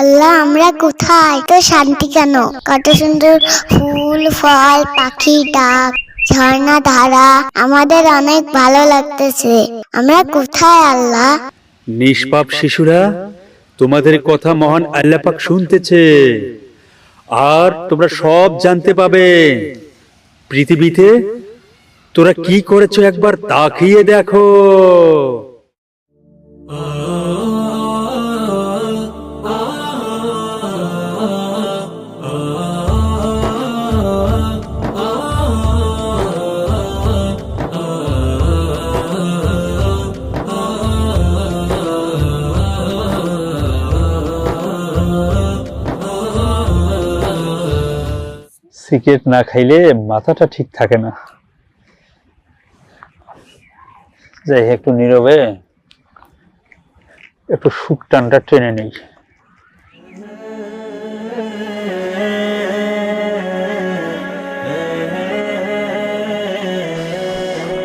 আল্লাহ আমরা কোথায়, তো শান্তি কেন? কত সুন্দর ফুল ফল, পাখি ডাক, ঝর্ণা ধারা, আমাদের অনেক ভালো লাগতেছে। আমরা কোথায় আল্লাহ? নিষ্পাপ শিশুরা, তোমাদের কথা মহান আল্লাহ পাক শুনতেছে, আর তোমরা সব জানতে পাবে। পৃথিবীতে তোরা কি করেছো একবার তাকিয়ে দেখো। সিগারেট না খাইলে মাথাটা ঠিক থাকে না। যাই একটু নীরবে একটু সুখ টানটা টেনে নেই।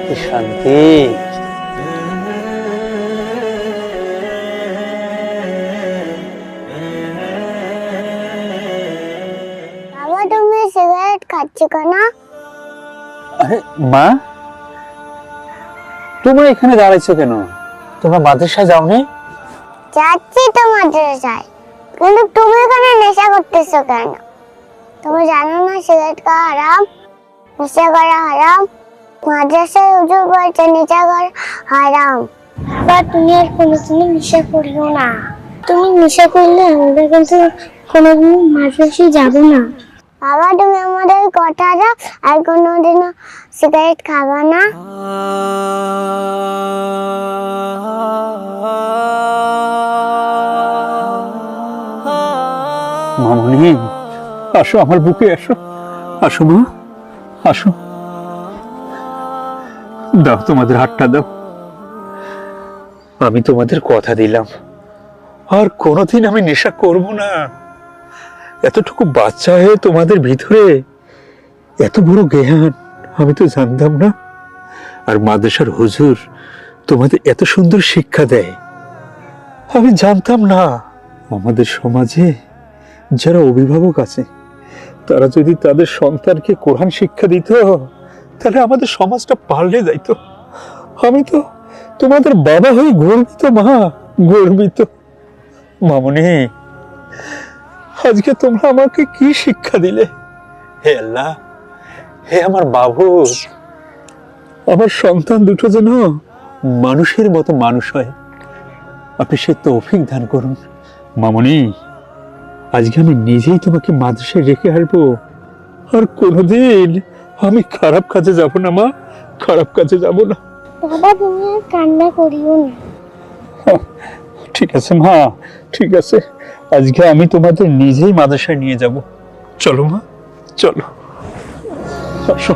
কি শান্তি। বাবা তুমি সিগারেট খাচ্ছ কেন? আরে মা, তোমরা এখানে দাঁড়াইছো কেন? তোমরা মাদ্রাসায় যাওনি? যাচ্ছি তো মাদ্রাসায়, কিন্তু তুমি এখানে নেশা করতেছো কেন? তুমি জানো না সিগারেট খাওয়া হারাম, নেশা করা হারাম? মাদ্রাসায় হুজুর বলছে নেশা করা হারাম। বাবা তুমি আর কোনোদিনও নেশা করিও না। তুমি নেশা করলে আমরা কিন্তু কোনোদিন মাদ্রাসায় যাব না। বাবা তুমি আমাদের কথা দাও, আর কোনোদিনও সিগারেট খাবা না। মামনি, আসো আমার বুকে, আসো আসো মা, আসো। দাও তোমাদের হাতটা দাও। আমি তোমাদের কথা দিলাম, আর কোনোদিন আমি নেশা করব না। এতটুকু বাচ্চা হয়ে তোমাদের ভিতরে এত বড় জ্ঞান আমি তো জানতাম না। আর মাদ্রাসার হুজুর তোমাদের এত সুন্দর শিক্ষা দেয় আমি জানতাম না। আমাদের সমাজে যারা অভিভাবক আছে তারা যদি তাদের সন্তানকে কোরআন শিক্ষা দিত, তাহলে আমাদের সমাজটা পাল্টে যাইতো। আমি তো তোমাদের বাবা হয়ে গর্বিত মা, গর্বিত। মামনি, আজকে তোমরা আমাকে কি শিক্ষা দিলে। হে আল্লাহ, হে আমার বাবু, আমার সন্তান দুটো যেন মানুষের মতো মানুষ হয়, আপনি সে তৌফিক দান করুন। মামনি, আজকে আমি নিজেই তোমাকে মাদ্রাসায় রেখে আসবো, আর কোনোদিন আমি খারাপ কাজে যাব না মা, খারাপ কাজে যাব না। বাবা তুমি আর কান্না করিও না। ঠিক আছে মা, ঠিক আছে, আজকে আমি তোমাদের নিজেই মাদ্রাসায় নিয়ে যাব। চলো মা, চলো, আসো।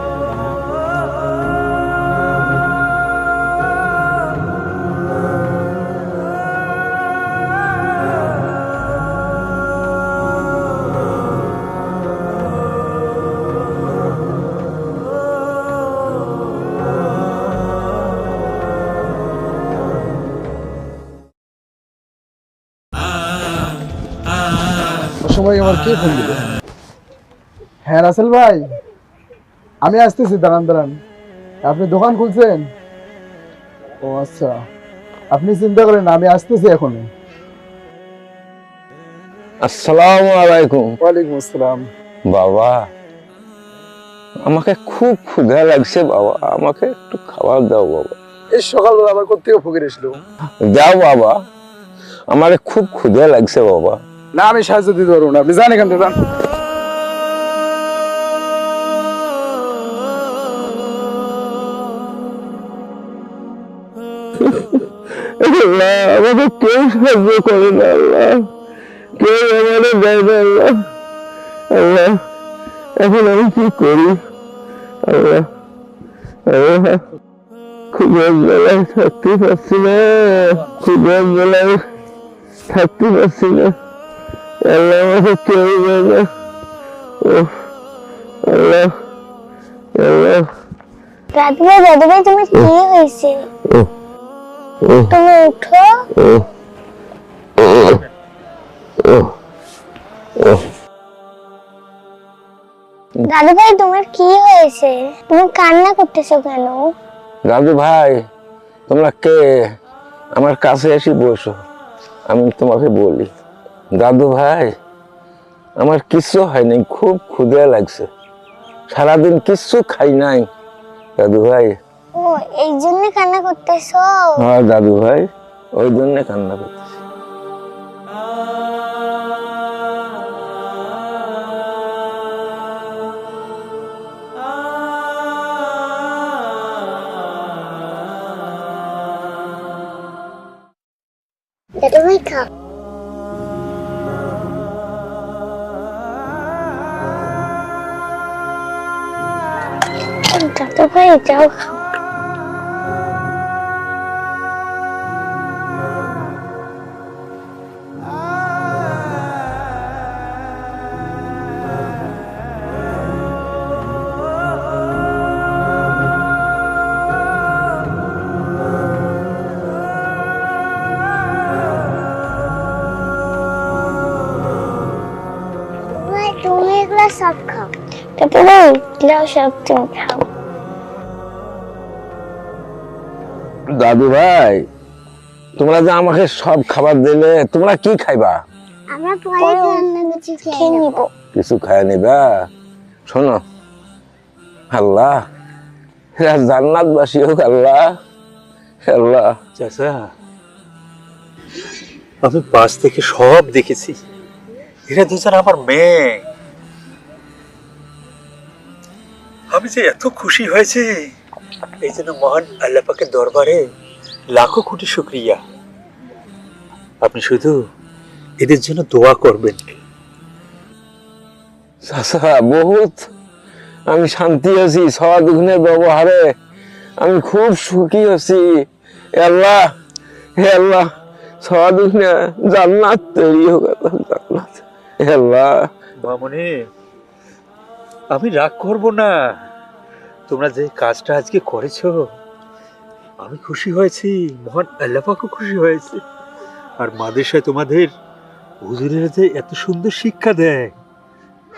সময় আমার কে ফোন দিল? হ্যাঁ রাসেল ভাই, আমি আসতেছি, দাঁড়ান দাঁড়ান। আপনি দোকান খুলছেন? ও আচ্ছা, আপনি চিন্তা করেন না, আমি আসতেছি এখনই। আসসালামু আলাইকুম। ওয়ালাইকুম আসসালাম। বাবা, আমাকে খুব ক্ষুধা লাগছে বাবা, আমাকে একটু খাবার দাও বাবা। এই সকালবেলা আবার কোত্থেকে ফকির এসলো? দাও বাবা, আমাকে খুব ক্ষুধা লাগছে বাবা। না আমি সাহায্য দিতে পারবো না, আপনি যান এখান থেকে, যান। আল্লাহ, আমাকে কেউ সাহায্য করে না আল্লাহ, কেউ আমাদের দেয় না আল্লাহ। আল্লাহ, এখন আমি কি করি আল্লাহ? আল্লাহ, ক্ষুধার বেলায় থাকতে পারছি না, ক্ষুধার বেলায় থাকতে পারছি না আল্লাহ, আমাকে কেউ দেয় না। ও আল্লাহ, আল্লাহ। রাতভর বেদবে তোমার কি হয়েছে? তুমি উঠো। ও দাদু ভাই তোমার কি হয়েছে? তুমি কান্না করতেছো কেন? দাদু ভাই, তোমরা কে? আমার কাছে এসে বসো, আমি তোমাকে বলি। দাদু ভাই, আমার কিচ্ছু হয়নি, খুব ক্ষুধা লাগছে, সারাদিন কিচ্ছু খাই নাই। দাদু ভাই, ও এই জন্য কান্না করতেছো? হ্যাঁ দাদু ভাই, ওই জন্য কান্না করতেছি। দাদু ভাই খাও। দাদু ভাই যাও খাও। ভাই তুমি এগুলো সব খাও। দাদু ভাই এগুলো সব তুমি খাও। দাদু ভাই, তোমরা যে আমাকে সব খাবার দিলে, তোমরা কি খাইবা? আমরা পরে রান্না কিছু খেয়ে নিব। কিছু খায় নিবা? শোনো, আল্লাহ এরা জান্নাতবাসী হোক, আল্লাহ আল্লাহ। চাচা, আমি পাশ থেকে সব দেখেছি, এরা দুজন আমার মেয়ে। আমি যে এত খুশি হয়েছে, এই জন্য মহান আল্লাহ পাকের দরবারে লাখো কোটি শুকরিয়া। আপনি শুধু এদের জন্য দোয়া করবেন। চাচা, বহুত আমি শান্তি আছি, সওয়াদ গুণের ব্যবহারে আমি খুব সুখী আছি। আল্লাহ, হে আল্লাহ, সওয়াদ গুণে জান্নাত তৈরি হোক, জান্নাত। হে আল্লাহ, মামনি, আমি রাগ করব না। তোমরা যে কাজটা আজকে করেছো, আমি খুশি হয়েছি, মহান আল্লাহ পাকও খুশি হয়েছে। আর মাদ্রাসায় তোমাদের হুজুরেরা যে এত সুন্দর শিক্ষা দেয়,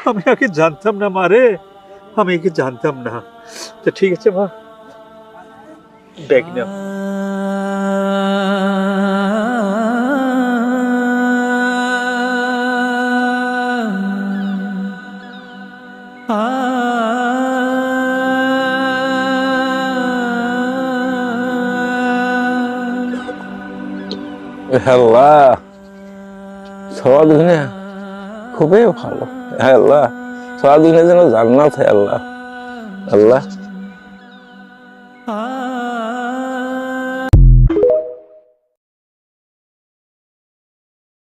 আমি আগে জানতাম না মারে, আমি আগে জানতাম না। তো ঠিক আছে মা, ব্যাগ নাও। হে আল্লাহ, সওয়াদ গুণে খুবই ভালো। হে আল্লাহ, সওয়াদ গুণে যেন জান্নাত। হে আল্লাহ, আল্লাহ।